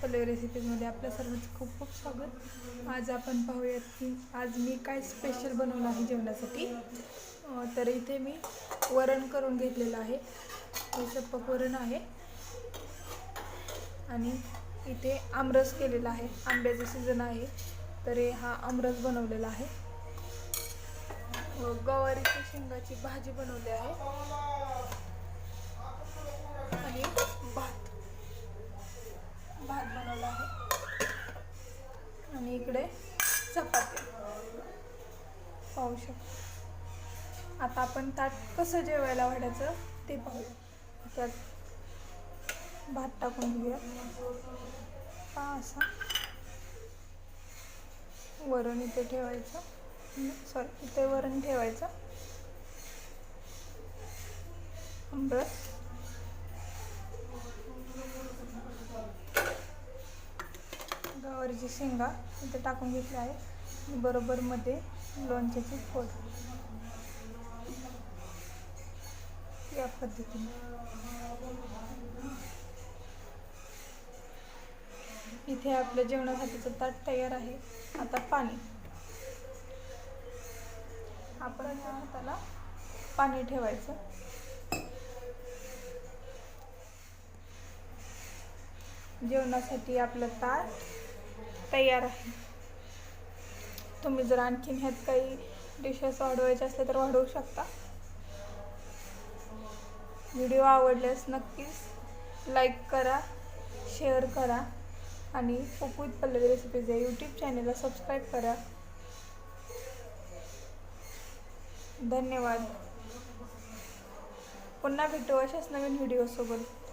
पल्लवी रेसिपीजमध्ये आपल्या सर्वांचं खूप खूप स्वागत। आज आपण पाहूयात की आज मी काय स्पेशल बनवलं आहे जेवणासाठी। तर इथे मी वरण करून घेतलेलं आहे, स्वयंपाक वरण आहे आणि इथे आमरस केलेला आहे। आंब्याचा सीजन आहे तर हा आमरस बनवलेला आहे। गवारीच्या शेंगाची भाजी बनवली आहे आणि भात बनवला आहे आणि इकडे चपाती पाहू शकतो। आता आपण ताट कसं जेवायला वाढायचं ते पाहूया। त्यात भात टाकून घेऊया, असा वरण इथे ठेवायचं, इथे वरण ठेवायचं, आमरस गवारीची शेंगा इथे टाकून घेतली आहे, बरोबर मध्ये लोणच्याची फोड या पद्धतीने। इथे आपल्या जेवणासाठीचं ताट तयार आहे। आता पाणी, आपण या हाताला पाणी ठेवायचं, जेवणासाठी आपलं ताट तयार आहे। तुम्ही जर आणखीन ह्यात काही डिशेस वाढवायचे असले तर वाढवू शकता। व्हिडिओ आवडल्यास नक्कीच लाईक करा, शेअर करा आणि कुक विथ पल्लवी रेसिपीज या यूट्यूब चॅनलला सबस्क्राईब करा। धन्यवाद। पुन्हा भेटू अशाच नवीन व्हिडिओसोबत।